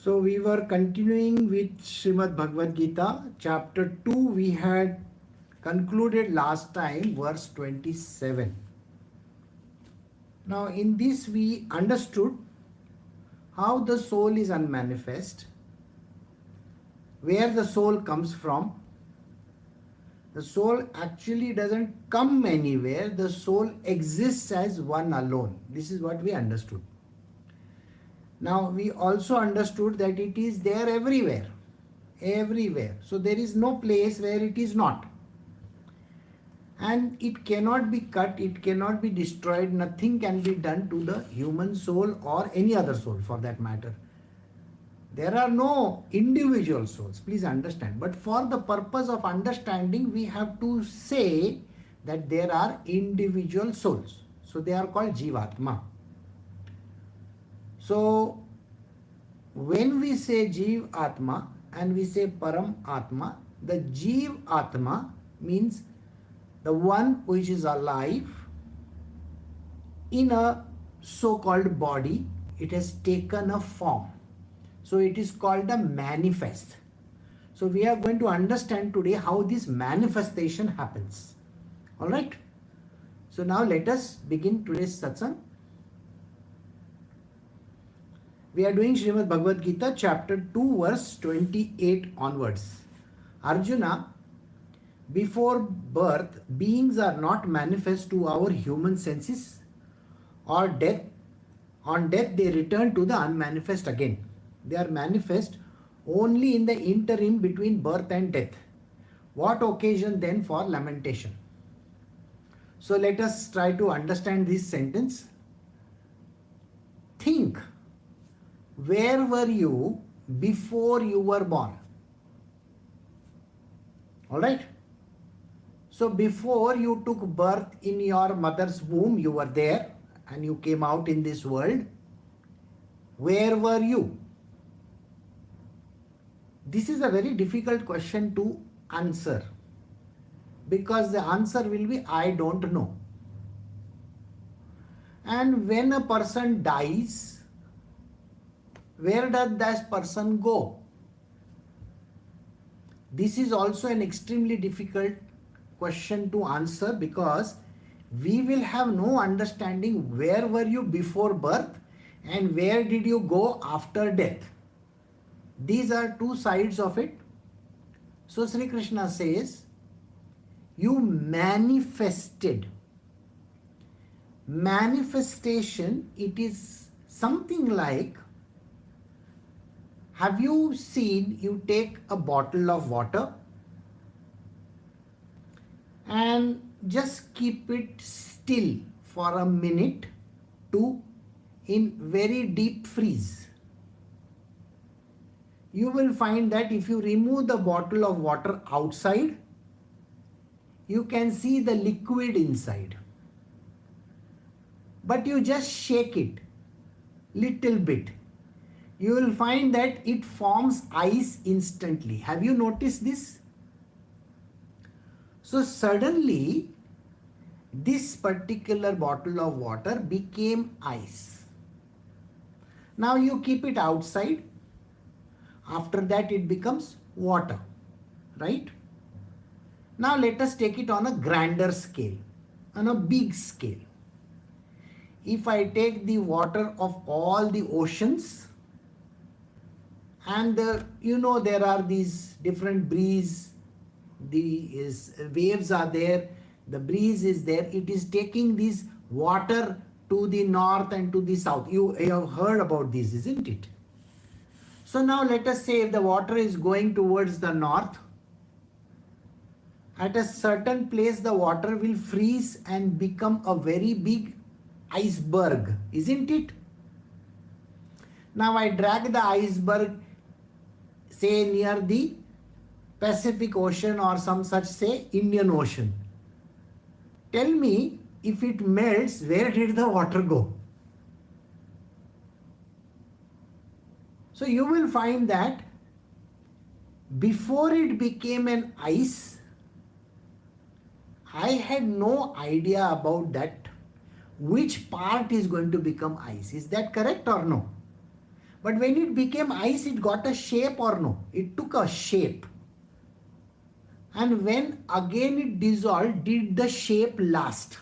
So we were continuing with Srimad Bhagavad Gita, chapter 2. We had concluded last time, verse 27. Now, in this, we understood how the soul is unmanifest, where the soul comes from. The soul actually doesn't come anywhere, the soul exists as one alone. This is what we understood. Now, we also understood that it is there everywhere. Everywhere. So, there is no place where it is not. And it cannot be cut, it cannot be destroyed, nothing can be done to the human soul or any other soul for that matter. There are no individual souls, please understand. But for the purpose of understanding, we have to say that there are individual souls. So, they are called Jivatma. So, when we say Jiv Atma and we say Param Atma, the Jiv Atma means the one which is alive in a so-called body. It has taken a form. So, it is called a manifest. So, we are going to understand today how this manifestation happens. Alright. So, now let us begin today's satsang. We are doing Srimad Bhagavad Gita chapter 2 verse 28 onwards. Arjuna, before birth, beings are not manifest to our human senses or death. On death, they return to the unmanifest again. They are manifest only in the interim between birth and death. What occasion then for lamentation? So let us try to understand this sentence. Think. Where were you before you were born? Alright? So before you took birth in your mother's womb, you were there and you came out in this world. Where were you? This is a very difficult question to answer because the answer will be I don't know. And when a person dies, where does that person go? This is also an extremely difficult question to answer because we will have no understanding where were you before birth and where did you go after death. These are two sides of it. So Shri Krishna says, you manifested. Manifestation, it is something like, have you seen you take a bottle of water and just keep it still for a minute to in very deep freeze? You will find that if you remove the bottle of water outside, you can see the liquid inside. But you just shake it little bit. You will find that it forms ice instantly. Have you noticed this? So suddenly, this particular bottle of water became ice. Now you keep it outside. After that it becomes water, right? Now let us take it on a grander scale, on a big scale. If I take the water of all the oceans, and there are these different breeze, the waves are there, the breeze is there, it is taking this water to the north and to the south. You have heard about this, isn't it? So now let us say if the water is going towards the north, at a certain place the water will freeze and become a very big iceberg, isn't it? Now I drag the iceberg, say near the Pacific Ocean or some such, say Indian Ocean. Tell me, if it melts, where did the water go? So you will find that before it became an ice, I had no idea about that, which part is going to become ice. Is that correct or no? But when it became ice, it got a shape or no? It took a shape. And when again it dissolved, did the shape last?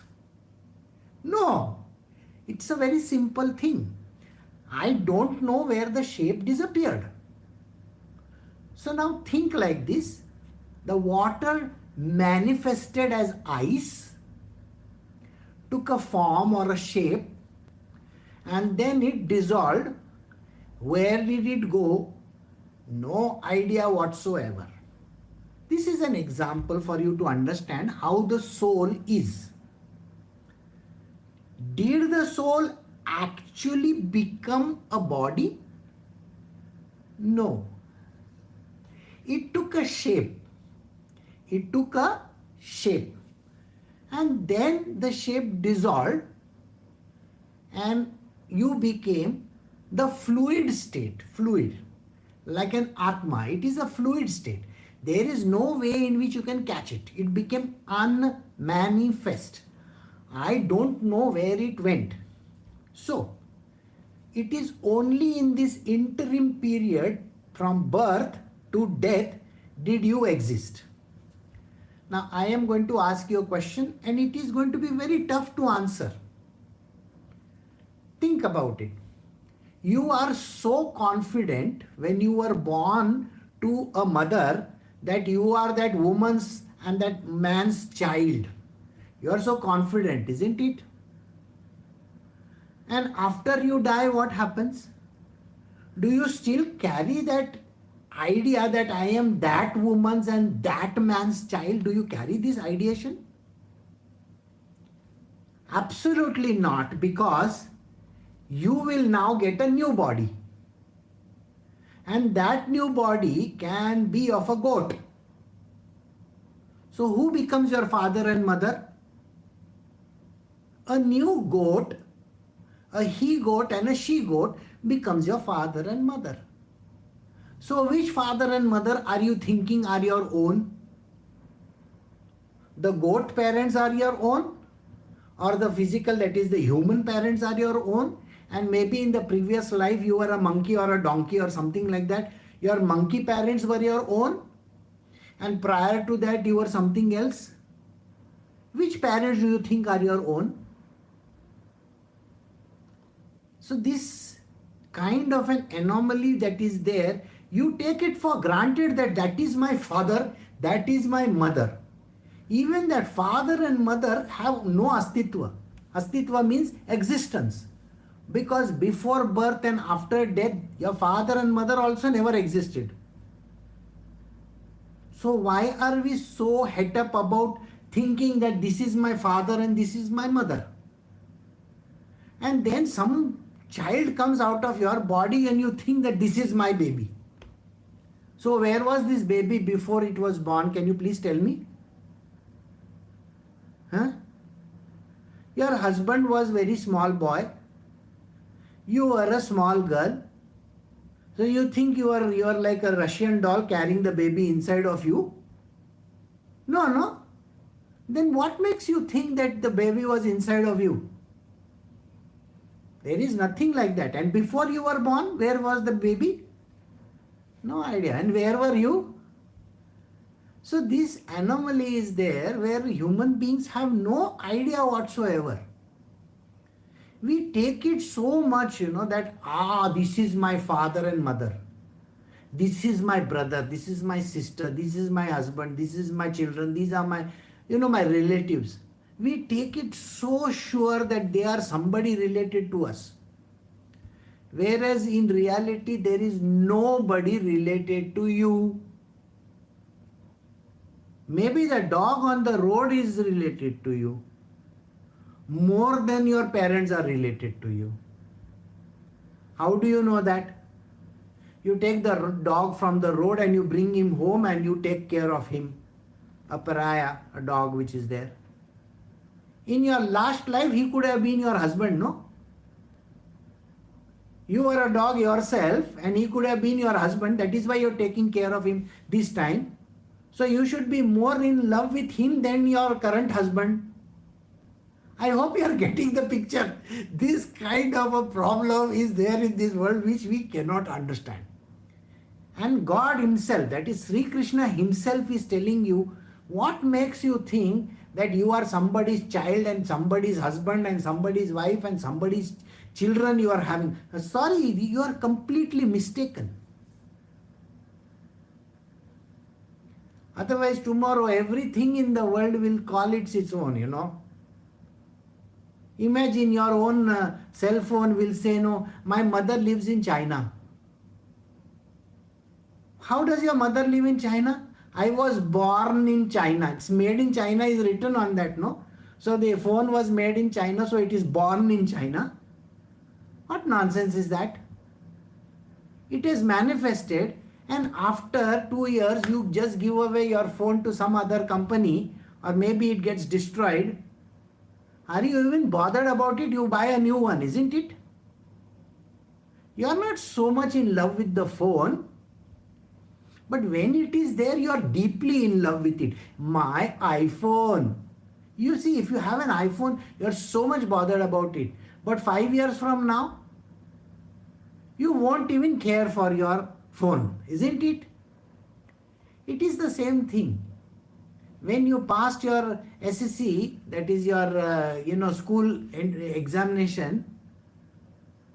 No. It's a very simple thing. I don't know where the shape disappeared. So now think like this. The water manifested as ice, took a form or a shape, and then it dissolved. Where did it go? No idea whatsoever. This is an example for you to understand how the soul is. Did the soul actually become a body? No. It took a shape. It took a shape. And then the shape dissolved and you became the fluid state. Fluid. Like an Atma. It is a fluid state. There is no way in which you can catch it. It became unmanifest. I don't know where it went. So, it is only in this interim period from birth to death did you exist. Now, I am going to ask you a question and it is going to be very tough to answer. Think about it. You are so confident when you were born to a mother that you are that woman's and that man's child. You are so confident, isn't it? And after you die, what happens? Do you still carry that idea that I am that woman's and that man's child? Do you carry this ideation? Absolutely not, because you will now get a new body. And that new body can be of a goat. So who becomes your father and mother? A new goat, a he goat and a she goat becomes your father and mother. So which father and mother are you thinking are your own? The goat parents are your own? Or the physical, that is the human parents are your own? And maybe in the previous life you were a monkey or a donkey or something like that. Your monkey parents were your own? And prior to that you were something else? Which parents do you think are your own? So this kind of an anomaly that is there, you take it for granted that that is my father, that is my mother. Even that father and mother have no astitva. Astitva means existence. Because before birth and after death, your father and mother also never existed. So why are we so het up about thinking that this is my father and this is my mother? And then some child comes out of your body and you think that this is my baby. So where was this baby before it was born? Can you please tell me? Huh? Your husband was very small boy. You were a small girl. So you think you are like a Russian doll carrying the baby inside of you? No. Then what makes you think that the baby was inside of you? There is nothing like that. And before you were born, where was the baby? No idea. And where were you? So this anomaly is there where human beings have no idea whatsoever. We take it so much, that, this is my father and mother. This is my brother. This is my sister. This is my husband. This is my children. These are my, my relatives. We take it so sure that they are somebody related to us. Whereas in reality, there is nobody related to you. Maybe the dog on the road is related to you. More than your parents are related to you. How do you know that? You take the dog from the road and you bring him home and you take care of him. A pariah, a dog which is there. In your last life, he could have been your husband, no? You were a dog yourself and he could have been your husband. That is why you're taking care of him this time. So you should be more in love with him than your current husband. I hope you are getting the picture. This kind of a problem is there in this world which we cannot understand. And God Himself, that is Sri Krishna Himself, is telling you what makes you think that you are somebody's child and somebody's husband and somebody's wife and somebody's children you are having. Sorry, you are completely mistaken. Otherwise, tomorrow everything in the world will call it its own. Imagine your own cell phone will say, no, my mother lives in China. How does your mother live in China? I was born in China. It's made in China is written on that, no? So the phone was made in China, so it is born in China. What nonsense is that? It is manifested, and after 2 years you just give away your phone to some other company, or maybe it gets destroyed. Are you even bothered about it? You buy a new one, isn't it? You are not so much in love with the phone, but when it is there, you are deeply in love with it. My iPhone. You see, if you have an iPhone, you are so much bothered about it. But 5 years from now, you won't even care for your phone, isn't it? It is the same thing. When you passed your SSC, that is your school examination,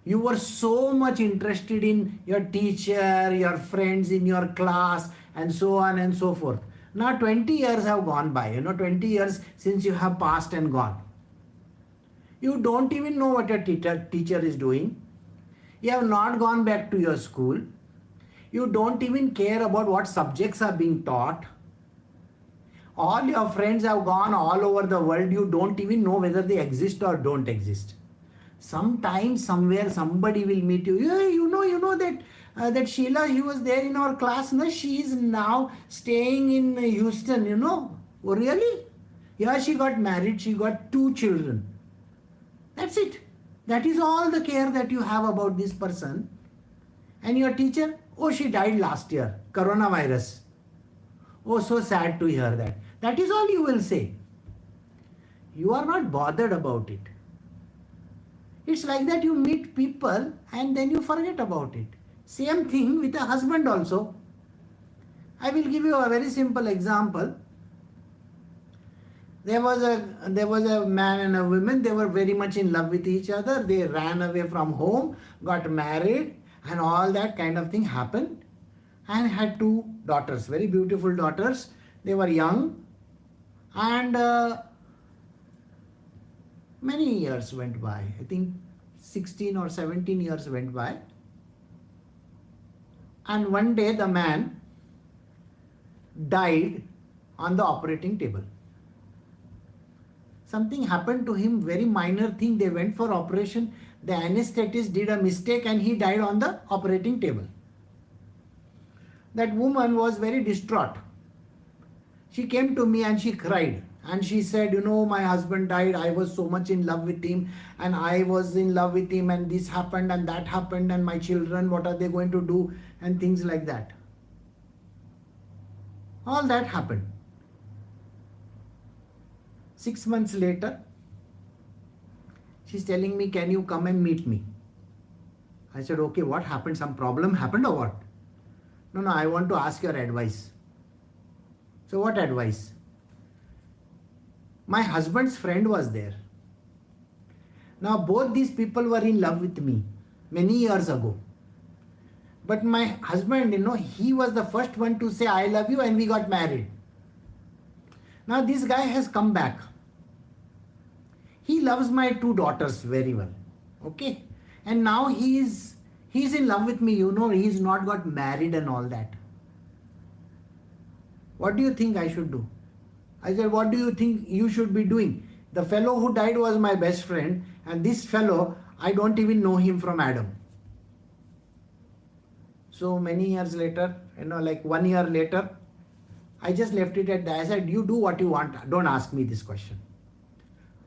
you were so much interested in your teacher, your friends in your class, and so on and so forth. Now 20 years have gone by, 20 years since you have passed and gone. You don't even know what your teacher is doing. You have not gone back to your school. You don't even care about what subjects are being taught. All your friends have gone all over the world. You don't even know whether they exist or don't exist. Sometime, somewhere, somebody will meet you. Yeah, you know that Sheila, she was there in our class. No, she is now staying in Houston. Oh, really? Yeah, she got married. She got 2 children. That's it. That is all the care that you have about this person. And your teacher, oh, she died last year. Coronavirus. Oh, so sad to hear that. That is all you will say. You are not bothered about it. It's like that you meet people and then you forget about it. Same thing with a husband also. I will give you a very simple example. There was a man and a woman. They were very much in love with each other. They ran away from home, got married, and all that kind of thing happened, and had 2 daughters, very beautiful daughters. They were young, and many years went by. I think 16 or 17 years went by. And one day the man died on the operating table. Something happened to him, very minor thing. They went for operation. The anesthetist did a mistake and he died on the operating table. That woman was very distraught. She came to me and she cried. And she said, my husband died. I was so much in love with him. And I was in love with him. And this happened and that happened. And my children, what are they going to do? And things like that. All that happened. 6 months later, she's telling me, can you come and meet me? I said, okay, what happened? Some problem happened or what? No, I want to ask your advice. So what advice? My husband's friend was there. Now both these people were in love with me many years ago. But my husband, he was the first one to say, I love you, and we got married. Now this guy has come back. He loves my 2 daughters very well. Okay. And now he's in love with me, he's not got married and all that. What do you think I should do? I said, what do you think you should be doing? The fellow who died was my best friend, and this fellow, I don't even know him from Adam. So many years later, like 1 year later, I just left it at that. I said, you do what you want. Don't ask me this question.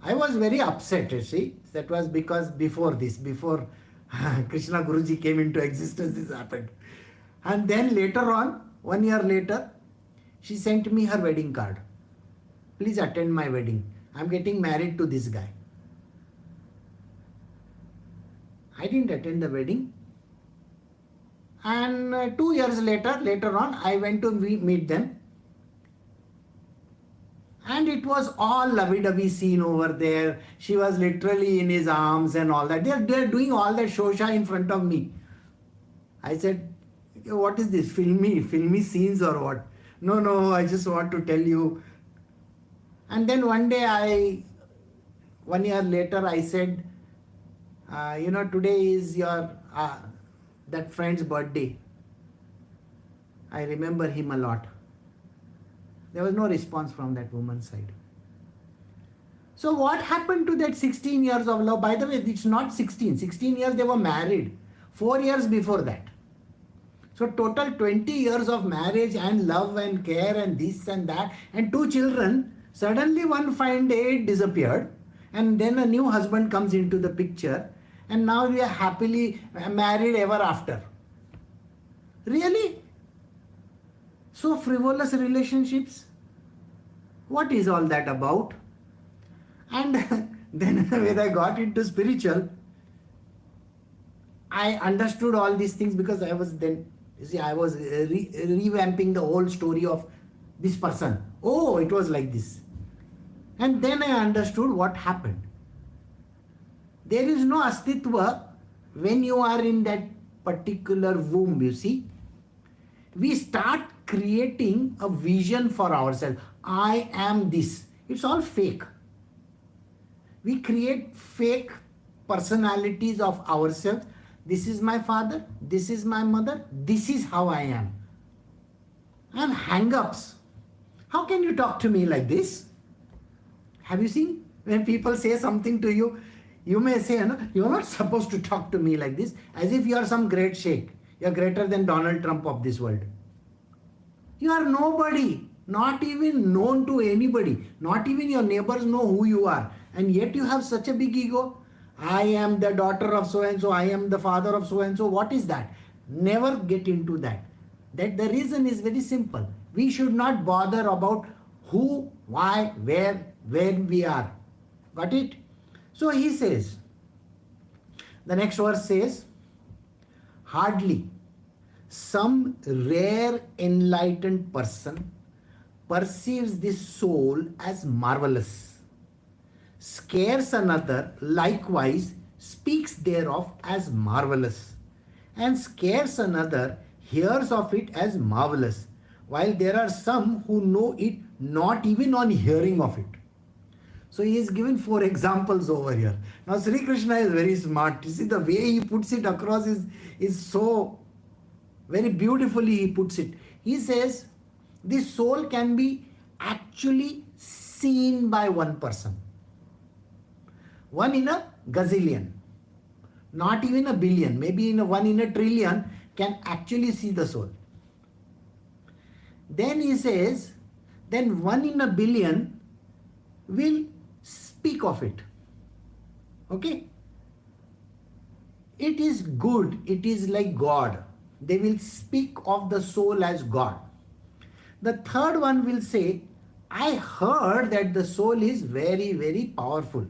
I was very upset, you see. That was because before Krishna Guruji came into existence, this happened. And then later on, 1 year later, she sent me her wedding card. Please attend my wedding. I'm getting married to this guy. I didn't attend the wedding. And 2 years later on, I went to meet them. And it was all lovey-dovey scene over there. She was literally in his arms and all that. They're doing all that shosha in front of me. I said, what is this? Filmy scenes or what? No, I just want to tell you. And then one day 1 year later, I said, today is your, that friend's birthday. I remember him a lot. There was no response from that woman's side. So what happened to that 16 years of love? By the way, it's not 16. 16 years they were married. 4 years before that. So total 20 years of marriage and love and care and this and that and 2 children. Suddenly one fine day it disappeared. And then a new husband comes into the picture. And now we are happily married ever after. Really? So frivolous relationships? What is all that about? And then when I got into spiritual, I understood all these things because I was then, I was revamping the whole story of this person. Oh, it was like this. And then I understood what happened. There is no astitva when you are in that particular womb, you see. We start creating a vision for ourselves. I am this. It's all fake. We create fake personalities of ourselves. This is my father. This is my mother. This is how I am. And hang-ups. How can you talk to me like this? Have you seen when people say something to you, you may say, no, you're not supposed to talk to me like this, as if you are some great sheikh. You're greater than Donald Trump of this world. You are nobody, not even known to anybody. Not even your neighbors know who you are. And yet you have such a big ego. I am the daughter of so-and-so. I am the father of so-and-so. What is that? Never get into that. That the reason is very simple. We should not bother about who, why, where, when we are. Got it? So he says, the next verse says, hardly some rare enlightened person perceives this soul as marvelous. Scarce another likewise speaks thereof as marvelous, and scarce another hears of it as marvelous, while there are some who know it not even on hearing of it. So he is given 4 examples over here. Now Shri Krishna is very smart. You see the way he puts it across is so very beautifully he puts it. He says this soul can be actually seen by one person. 1 in a gazillion. Not even a billion. Maybe 1 in a trillion can actually see the soul. Then he says, then 1 in a billion will speak of it. Okay? It is good. It is like God. They will speak of the soul as God. The third one will say, I heard that the soul is very, very powerful.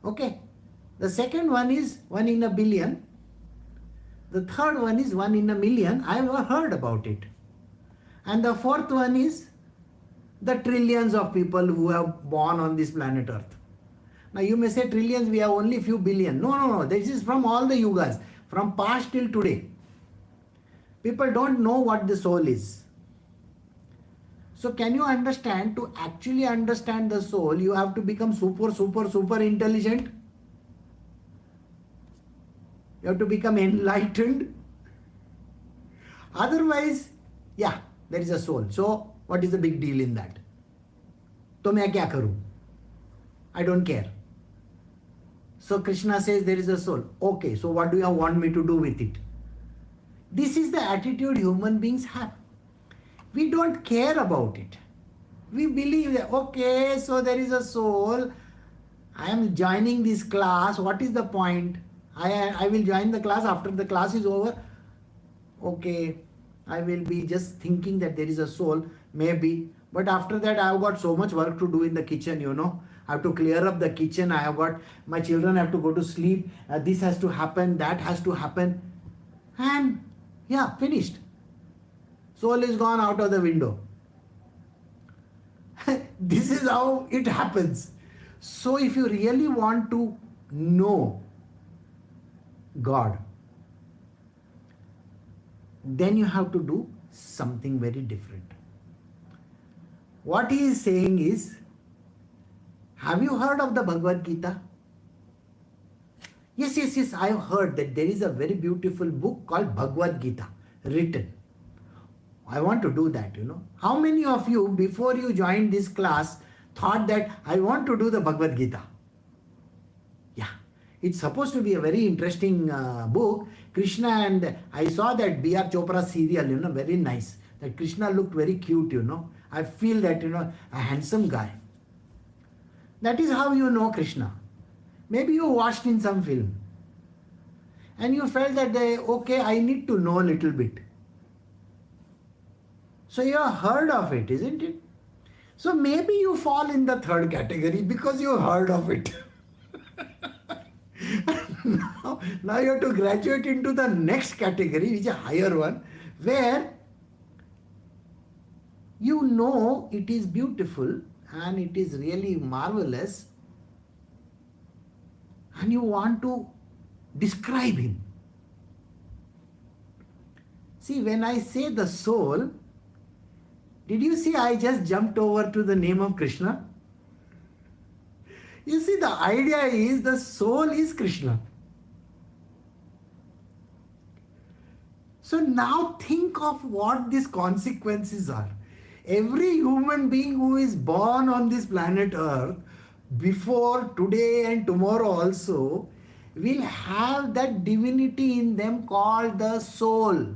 Okay? The second one is 1 in a billion. The third one is 1 in a million. I have heard about it. And the fourth one is the trillions of people who have born on this planet Earth. Now you may say trillions, we have only few billion. No. This is from all the yugas, from past till today. People don't know what the soul is. So can you understand? To actually understand the soul, you have to become super intelligent. You have to become enlightened. Otherwise, yeah, there is a soul. So what is the big deal in that? तो मैं क्या करूं? I don't care. So Krishna says there is a soul. Okay, so what do you want me to do with it? This is the attitude human beings have. We don't care about it. We believe that, okay, so there is a soul. I am joining this class. What is the point? I will join the class after the class is over. Okay, I will be just thinking that there is a soul, maybe. But after that, I have got so much work to do in the kitchen, I have to clear up the kitchen, I have got, my children have to go to sleep, this has to happen, that has to happen. And yeah, finished. Soul is gone out of the window. This is how it happens. So if you really want to know God, then you have to do something very different. What he is saying is, have you heard of the Bhagavad Gita? Yes, I have heard that there is a very beautiful book called Bhagavad Gita written. I want to do that, How many of you, before you joined this class, thought that I want to do the Bhagavad Gita? Yeah, it's supposed to be a very interesting book. Krishna, and I saw that B.R. Chopra serial, very nice. That Krishna looked very cute, I feel that, a handsome guy. That is how you know Krishna. Maybe you watched in some film and you felt that, okay, I need to know a little bit. So you have heard of it, isn't it? So maybe you fall in the third category because you heard of it. Now you have to graduate into the next category, which is a higher one, where you know it is beautiful and it is really marvelous, and you want to describe him. See, when I say the soul, did you see I just jumped over to the name of Krishna? You see, the idea is the soul is Krishna. So now think of what these consequences are. Every human being who is born on this planet Earth, before today and tomorrow also, will have that divinity in them called the soul.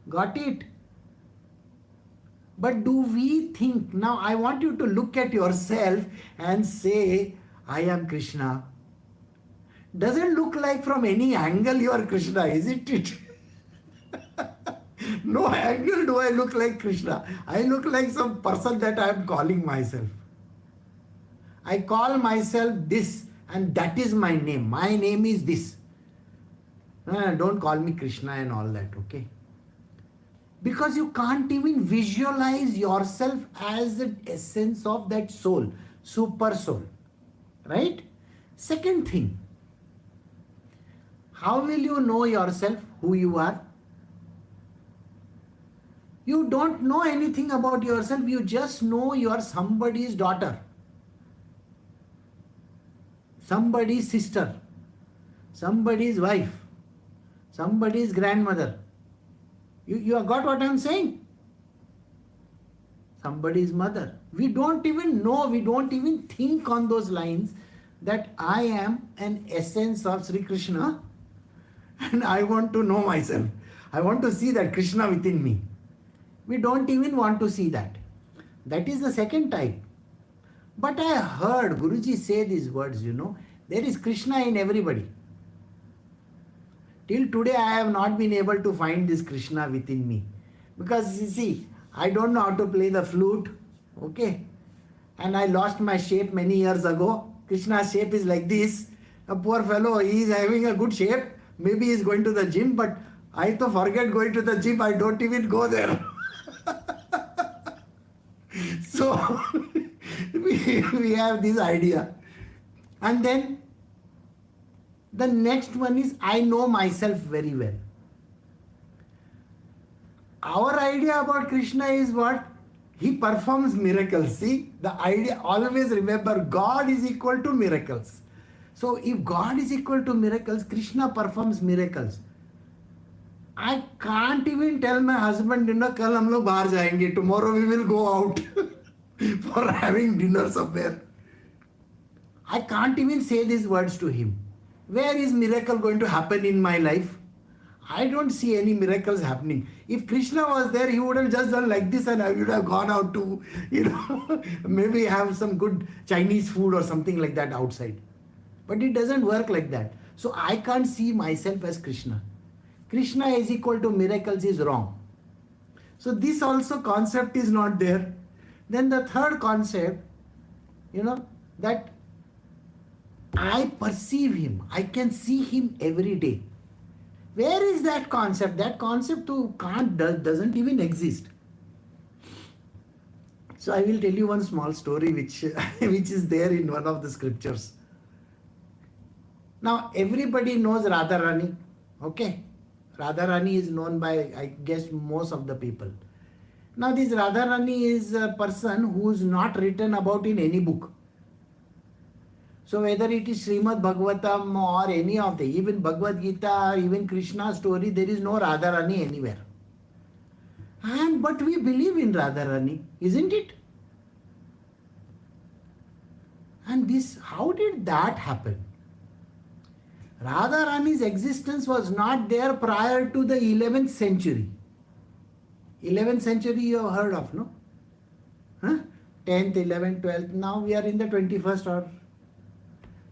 Got it? But do we think, now I want you to look at yourself and say, I am Krishna. Doesn't look like from any angle you are Krishna, isn't it? No angle do I look like Krishna. I look like some person that I am calling myself. I call myself this and that is my name. My name is this. Don't call me Krishna and all that, okay? Because you can't even visualize yourself as the essence of that soul, super soul, right? Second thing, how will you know yourself, who you are? You don't know anything about yourself, you just know you are somebody's daughter, somebody's sister, somebody's wife, somebody's grandmother. You have got what I am saying? Somebody's mother. We don't even know, we don't even think on those lines that I am an essence of Shri Krishna and I want to know myself. I want to see that Krishna within me. We don't even want to see that. That is the second type. But I heard Guruji say these words, there is Krishna in everybody. Till today I have not been able to find this Krishna within me. Because you see, I don't know how to play the flute, okay? And I lost my shape many years ago. Krishna's shape is like this. A poor fellow, he is having a good shape. Maybe he is going to the gym, but I to forget going to the gym. I don't even go there. So, we have this idea. And then, the next one is, I know myself very well. Our idea about Krishna is what? He performs miracles. See, the idea, always remember, God is equal to miracles. So, if God is equal to miracles, Krishna performs miracles. I can't even tell my husband, kal hum log bahar jayenge, tomorrow we will go out for having dinner somewhere. I can't even say these words to him. Where is miracle going to happen in my life? I don't see any miracles happening. If Krishna was there, he would have just done like this and I would have gone out to, maybe have some good Chinese food or something like that outside. But it doesn't work like that. So I can't see myself as Krishna. Krishna is equal to miracles is wrong. So this also concept is not there. Then the third concept, that I perceive him, I can see him every day. Where is that concept? That concept doesn't even exist. So I will tell you one small story which which is there in one of the scriptures. Now everybody knows Radharani. Okay, Radharani is known by, I guess, most of the people. Now this Radharani is a person who is not written about in any book. So whether it is Srimad Bhagavatam or any of the, even Bhagavad Gita, even Krishna story, there is no Radharani anywhere. But we believe in Radharani, isn't it? And how did that happen? Radharani's existence was not there prior to the 11th century. 11th century you have heard of, no? 10th, 11th, 12th, now we are in the 21st, or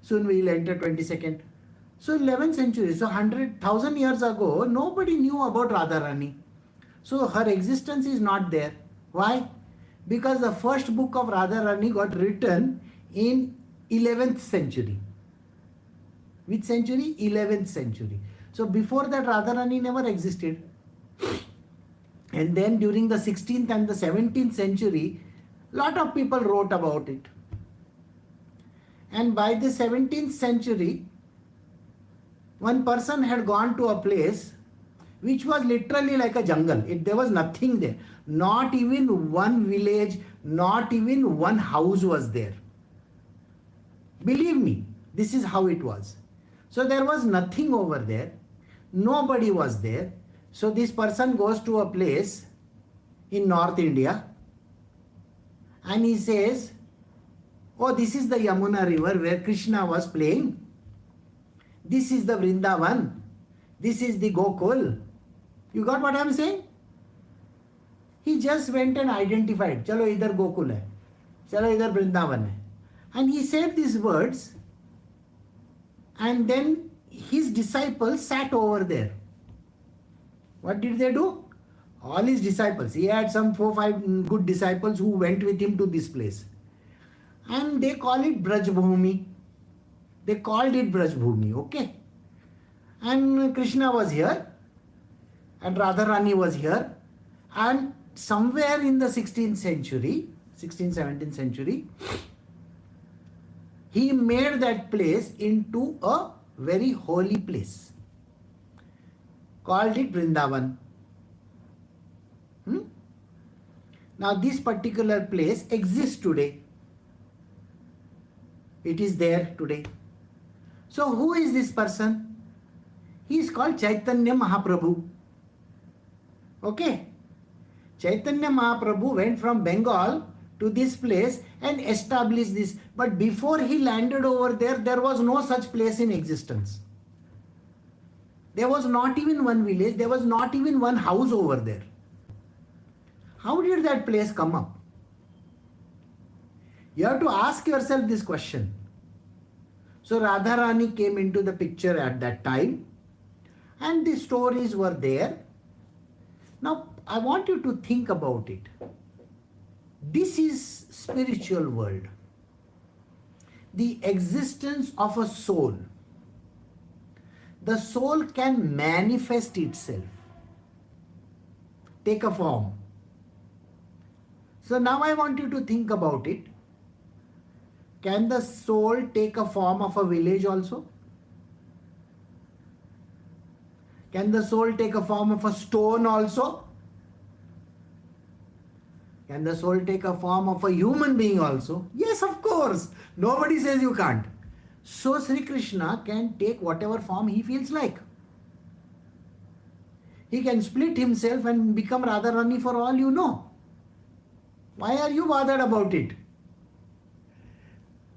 soon we will enter 22nd. So 11th century, so 1,000 years ago, nobody knew about Radharani. So her existence is not there. Why? Because the first book of Radharani got written in 11th century. Which century? 11th century. So before that Radharani never existed. And then during the 16th and the 17th century, lot of people wrote about it. And by the 17th century, one person had gone to a place which was literally like a jungle. There was nothing there. Not even one village, not even one house was there. Believe me, this is how it was. So there was nothing over there. Nobody was there. So this person goes to a place in North India and he says, oh, this is the Yamuna river where Krishna was playing. This is the Vrindavan. This is the Gokul. You got what I am saying? He just went and identified. Chalo idhar Gokul hai. Chalo idhar Vrindavan hai. And he said these words. And then his disciples sat over there. What did they do? All his disciples. He had some 4-5 good disciples who went with him to this place. And they call it Braj Bhumi. They called it Braj Bhumi, okay? And Krishna was here. And Radharani was here. And somewhere in the 16th century, 16th, 17th century, he made that place into a very holy place. Called it Vrindavan. Now this particular place exists today. It is there today. So who is this person? He is called Chaitanya Mahaprabhu. Okay. Chaitanya Mahaprabhu went from Bengal to this place and established this. But before he landed over there, there was no such place in existence. There was not even one village. There was not even one house over there. How did that place come up? You have to ask yourself this question. So Radharani came into the picture at that time and the stories were there. Now I want you to think about it. This is spiritual world. The existence of a soul. The soul can manifest itself. Take a form. So now I want you to think about it. Can the soul take a form of a village also? Can the soul take a form of a stone also? Can the soul take a form of a human being also? Yes, of course. Nobody says you can't. So Shri Krishna can take whatever form he feels like. He can split himself and become Radharani for all you know. Why are you bothered about it?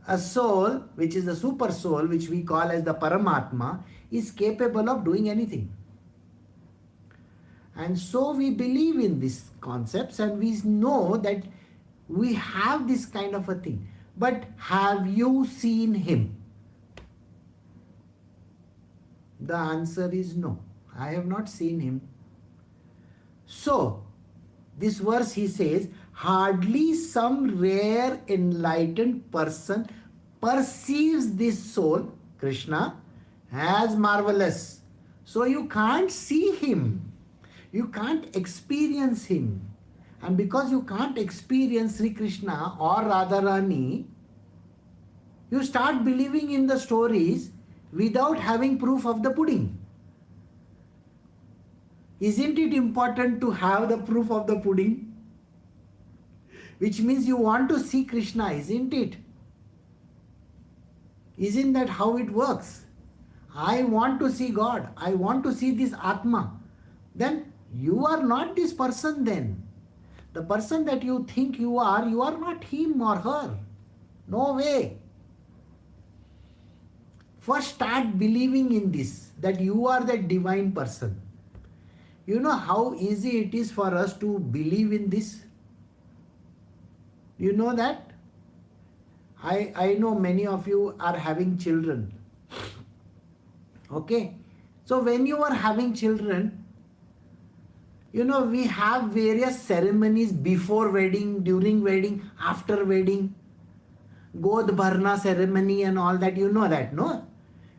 A soul, which is the super soul, which we call as the Paramatma, is capable of doing anything. And so we believe in these concepts and we know that we have this kind of a thing. But have you seen him? The answer is no. I have not seen him. So, this verse he says, Hardly some rare enlightened person perceives this soul, Krishna, as marvelous. So you can't see him. You can't experience him. And because you can't experience Sri Krishna or Radharani, you start believing in the stories without having proof of the pudding. Isn't it important to have the proof of the pudding? Which means you want to see Krishna, isn't it? Isn't that how it works? I want to see God. I want to see this Atma. Then you are not this person then. The person that you think you are not him or her. No way. First start believing in this, that you are that divine person. You know how easy it is for us to believe in this? You know that? I know many of you are having children. Okay? So when you are having children, we have various ceremonies before wedding, during wedding, after wedding. God Bharna ceremony and all that, you know that, no?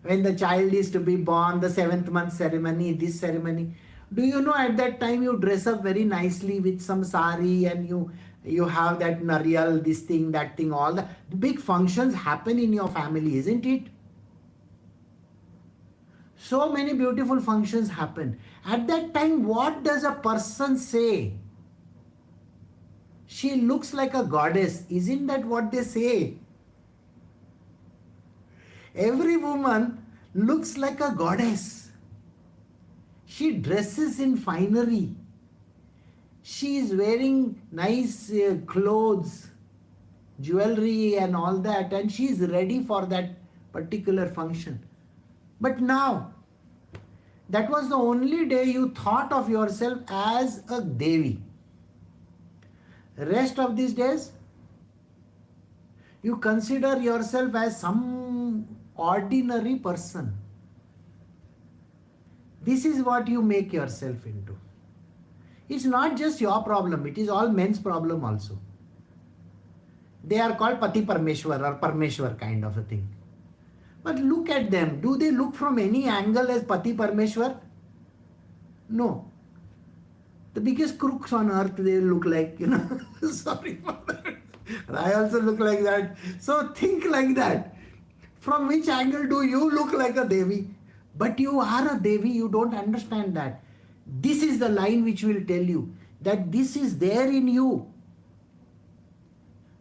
When the child is to be born, the 7th month ceremony, this ceremony. Do you know at that time you dress up very nicely with some sari and you have that nariyal, this thing, that thing, all the big functions happen in your family, isn't it? So many beautiful functions happen. At that time, what does a person say? She looks like a goddess. Isn't that what they say? Every woman looks like a goddess. She dresses in finery. She is wearing nice clothes, jewelry and all that, and she is ready for that particular function. But now, that was the only day you thought of yourself as a Devi. Rest of these days, you consider yourself as some ordinary person. This is what you make yourself into. It's not just your problem, it is all men's problem also. They are called Pati Parmeshwar or Parmeshwar kind of a thing. But look at them. Do they look from any angle as Pati Parmeshwar? No. The biggest crooks on earth they look like, Sorry for that. I also look like that. So think like that. From which angle do you look like a Devi? But you are a Devi, you don't understand that. This is the line which will tell you that this is there in you.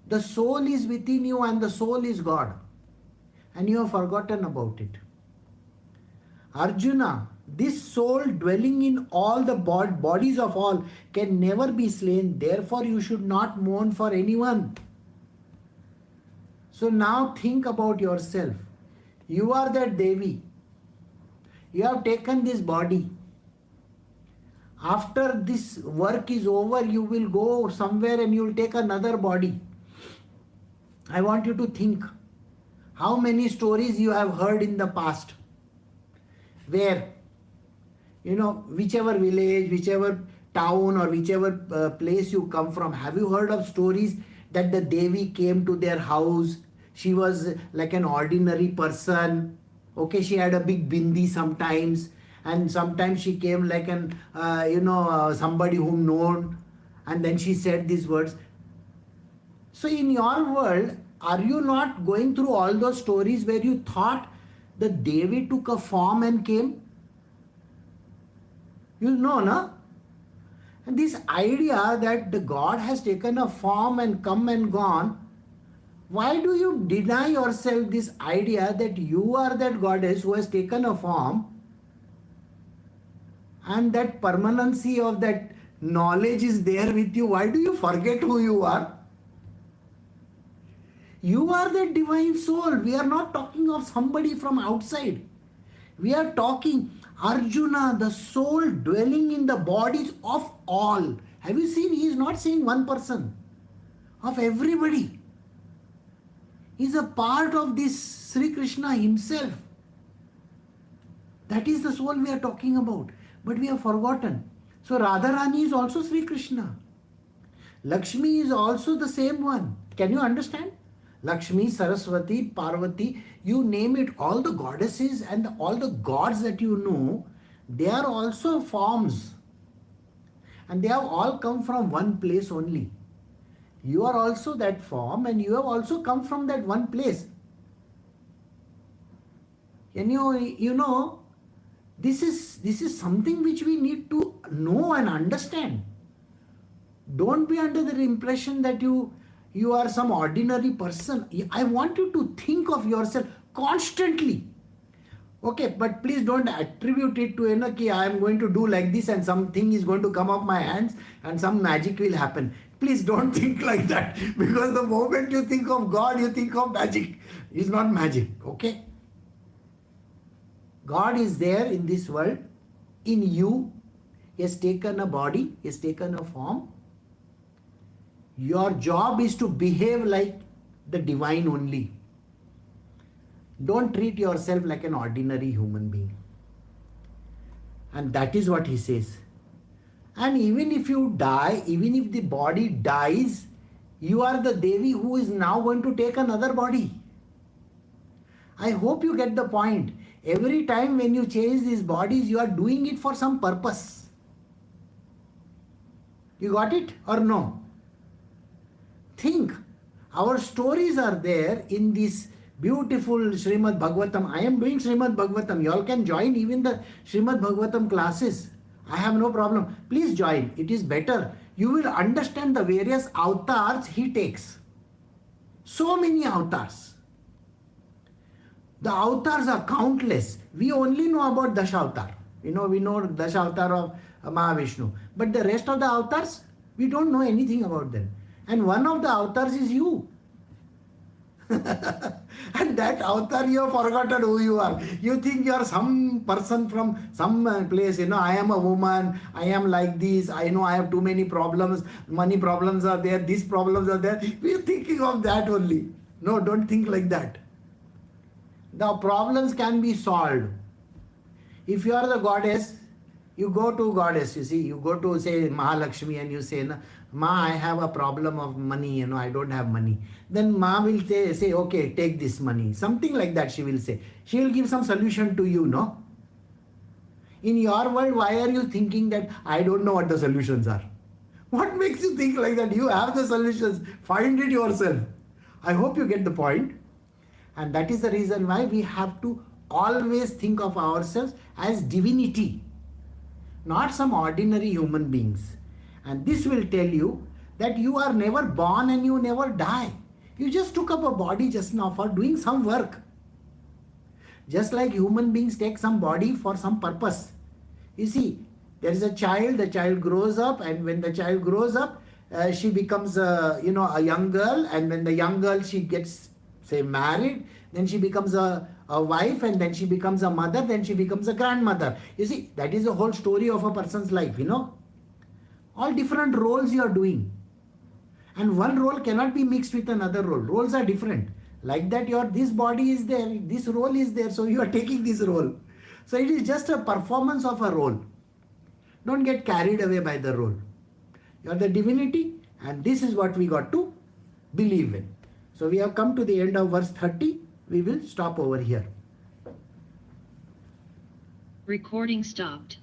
The soul is within you and the soul is God. And you have forgotten about it. Arjuna, this soul dwelling in all the bodies of all can never be slain. Therefore, you should not mourn for anyone. So now think about yourself. You are that Devi. You have taken this body. After this work is over, you will go somewhere and you will take another body. I want you to think. How many stories you have heard in the past where, whichever village, whichever town or whichever place you come from, have you heard of stories that the Devi came to their house? She was like an ordinary person. Okay, she had a big bindi sometimes, and sometimes she came like somebody whom known, and then she said these words. So in your world, are you not going through all those stories where you thought the Devi took a form and came? You know, no? And this idea that the God has taken a form and come and gone, why do you deny yourself this idea that you are that goddess who has taken a form, and that permanency of that knowledge is there with you? Why do you forget who you are? You are the divine soul. We are not talking of somebody from outside. We are talking Arjuna, the soul dwelling in the bodies of all. Have you seen? He is not saying one person. Of everybody. He is a part of this Sri Krishna himself. That is the soul we are talking about. But we have forgotten. So Radharani is also Sri Krishna. Lakshmi is also the same one. Can you understand? Lakshmi, Saraswati, Parvati, you name it, all the goddesses and all the gods that you know, they are also forms. And they have all come from one place only. You are also that form and you have also come from that one place. And you know, this is something which we need to know and understand. Don't be under the impression that you are some ordinary person. I want you to think of yourself constantly. Okay, but please don't attribute it to, I am going to do like this and something is going to come up my hands and some magic will happen. Please don't think like that, because the moment you think of God, you think of magic. It's not magic, okay? God is there in this world, in you. He has taken a body, He has taken a form. Your job is to behave like the divine only. Don't treat yourself like an ordinary human being. And that is what he says. And even if you die, even if the body dies, you are the Devi who is now going to take another body. I hope you get the point. Every time when you change these bodies, you are doing it for some purpose. You got it or no? Think. Our stories are there in this beautiful Srimad Bhagavatam. I am doing Srimad Bhagavatam. You all can join even the Srimad Bhagavatam classes. I have no problem. Please join. It is better. You will understand the various avatars he takes. So many avatars. The avatars are countless. We only know about Dashavatar. We know Dashavatar of Mahavishnu. But the rest of the avatars, we don't know anything about them. And one of the avatars is you. And that avatar, you have forgotten who you are. You think you are some person from some place. I am a woman. I am like this. I know I have too many problems. Money problems are there. These problems are there. We are thinking of that only. No, don't think like that. The problems can be solved. If you are the goddess, you go to goddess, you go to say Mahalakshmi and you say, Ma, I have a problem of money, I don't have money. Then Ma will say, okay, take this money. Something like that she will say. She will give some solution to you, no? In your world, why are you thinking that I don't know what the solutions are? What makes you think like that? You have the solutions. Find it yourself. I hope you get the point. And that is the reason why we have to always think of ourselves as divinity, not some ordinary human beings. And this will tell you that you are never born and you never die. You just took up a body just now for doing some work. Just like human beings take some body for some purpose. You see, there is a child, the child grows up, and when the child grows up, she becomes a young girl, and when the young girl, she gets, say, married, then she becomes a wife, and then she becomes a mother, then she becomes a grandmother. You see, that is the whole story of a person's life, All different roles you are doing. And one role cannot be mixed with another role. Roles are different. Like that, this body is there, this role is there, so you are taking this role. So it is just a performance of a role. Don't get carried away by the role. You are the divinity, and this is what we got to believe in. So we have come to the end of verse 30. We will stop over here. Recording stopped.